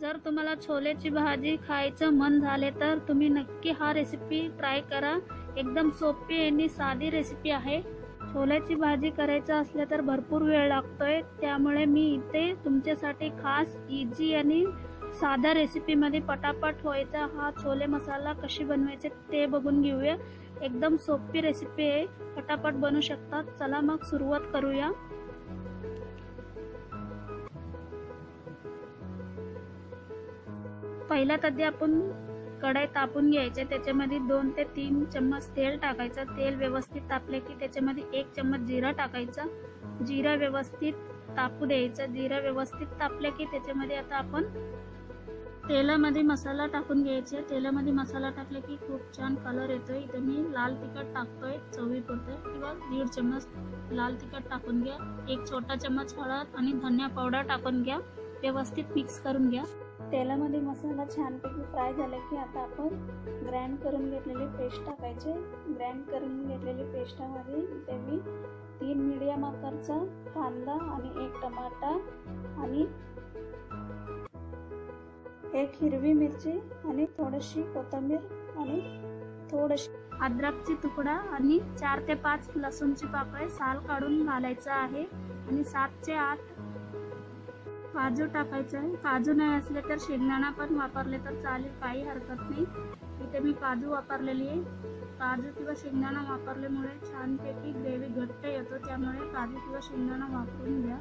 जर तुम्हाला छोलेची भाजी खायचं मन झाले तर तुम्ही नक्की हा रेसिपी ट्राय करा। एकदम सोपी आणि साधी रेसिपी आहे। छोल्याची भाजी करायचं असले तर भरपूर वेळ लागतोय, त्यामुळे मी इथे तुमच्यासाठी खास इझी आणि साधा रेसिपी मध्ये पटापट व्हायचा हा छोले मसाला कशी बनवायचे ते बघून घेऊया। एकदम सोपी रेसिपी आहे, पटापट बनवू शकतात। चला मग सुरुवात करूया। पहिला आधी आपण कढई तापून घ्यायचे, त्याच्यामध्ये 2 ते 3 चम्मच तेल टाकायचं। तेल व्यवस्थित तापले की त्याच्यामध्ये 1 चम्मच जिरा टाकायचा। जिरा व्यवस्थित तापू द्यायचं। जिरा व्यवस्थित तापले की त्याच्यामध्ये आता आपण तेलामध्ये मसाला टाकून घ्यायचे। तेलामध्ये मसाला टाकले की खूप छान कलर येतोय। इथे मी लाल तिखट टाकतोय चवीपुरतं, किंवा 1.5 चम्मच लाल तिखट टाकून घ्या। 1 छोटा चम्मच हळद आणि धनिया पावडर टाकून घ्या। व्यवस्थित मिक्स करून घ्या। तेलामध्ये मसाला छानपैकी फ्राय झाला की आता आपण ग्राइंड करून घेतलेली पेस्ट टाकायचे। ग्राइंड करून घेतलेली पेस्टामध्ये इथे मी 3 मीडियम आकारचा कांदा आणि 1 टमाटा आणि 1 हिरवी मिरची आणि थोडीशी कोथिंबीर आणि थोडीशी अद्रकची तुकडा आणि 4 ते 5 लसूणची पाकळी साल काढून घालायचा आहे आणि 7 ते 8 काजू टाकायचं आहे। काजू नाही असले तर शेंगदाणा पण वापरले तर चालेल, काही हरकत नाही। इथे मी काजू वापरलेली आहे। काजू किंवा शेंगदाणा वापरल्यामुळे छानपैकी ग्रेव्ही घट्ट येतो, त्यामुळे काजू किंवा शेंगदाणा वापरून घ्या।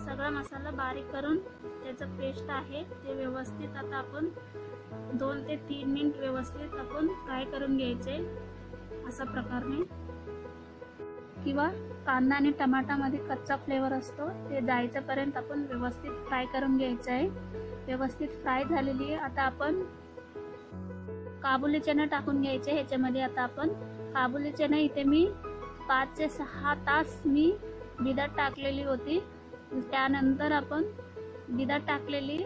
सगळा मसाला बारीक करून त्याचं पेस्ट आहे ते व्यवस्थित आता आपण 2 ते 3 मिनिट व्यवस्थित आपण फ्राय करून घ्यायचे अशा प्रकारे, किंवा कांदा आणि टमाटामध्ये कच्चा फ्लेवर असतो ते जायच्या पर्यंत आपण व्यवस्थित फ्राय करून घ्यायचं आहे। व्यवस्थित फ्राय झालेली आहे। आता आपण काबुली चणे टाकून घ्यायचे ह्याच्यामध्ये। आता आपण काबुली चणे इथे मी 5 ते 6 तास मी भिजत टाकलेली होती। त्यानंतर आपण भिजत टाकलेली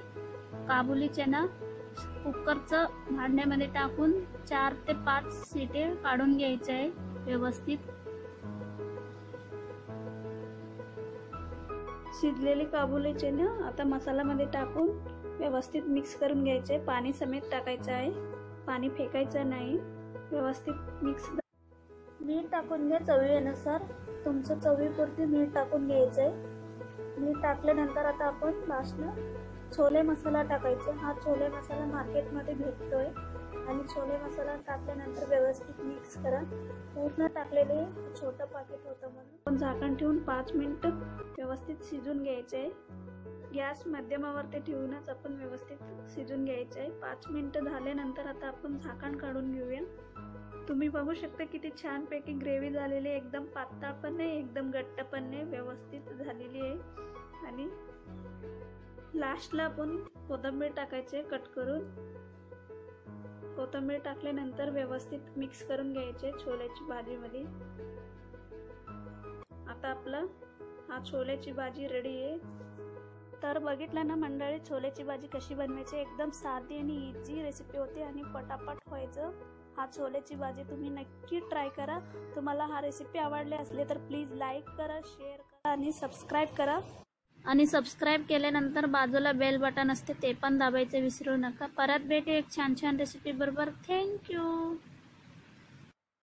काबुली चणा कुकरचं भांड्यामध्ये टाकून 4 ते 5 शिटे काढून घ्यायचे आहे व्यवस्थित। शिजलेली काबुली चणे आता मसाल्यामध्ये टाकून व्यवस्थित मिक्स करून घ्यायचे। पाणी समेत टाकायचं आहे, पाणी फेकायचं नाही। व्यवस्थित मिक्स। मीठ टाकून घ्या चवीनुसार, तुमच्या चवीपुरती मीठ टाकून घ्यायचंय। मीठ टाकल्यानंतर आता आपण लास्टला छोले मसाला टाकायचा। हा छोले मसाला मार्केटमध्ये भेटतोय आणि छोले मसाला टाकल्यानंतर व्यवस्थित मिक्स करा। पूर्ण टाकलेले छोटं पाकिट होतं म्हणून आपण झाकण ठेवून 5 मिनिट व्यवस्थित शिजून घ्यायचे। गॅस मध्यमावरती ठेवूनच आपण व्यवस्थित शिजून घ्यायचे। 5 मिनिट झाल्यानंतर आता आपण झाकण काढून घेऊया। तुम्ही बघू शकता किती छानपैकी ग्रेव्ही झालेली आहे। एकदम पातळ पण नाही, एकदम घट्ट पण नाही, व्यवस्थित झालेली आहे। आणि लास्टला आपण कोथिंबीर टाकायचे कट करून। कोथिंबीर टाकल्यानंतर व्यवस्थित मिक्स करून घ्यायचे छोल्याची भाजीमध्ये। आता आपला हा छोल्याची भाजी रेडी आहे। तर बघितलं ना मंडळी, छोल्याची भाजी कशी बनवायची। एकदम साधी आणि इझी रेसिपी होती आणि पटापट व्हायचं। हा छोल्याची भाजी तुम्ही नक्की ट्राय करा। तुम्हाला हा रेसिपी आवडली असले तर प्लीज लाईक करा, शेअर करा आणि सबस्क्राईब करा। आणि सबस्क्राईब केल्यानंतर बाजूला बेल बटन असते ते पण दाबायचे विसरू नका। परत भेटू एक छान छान रेसिपी बरोबर। थँक्यू।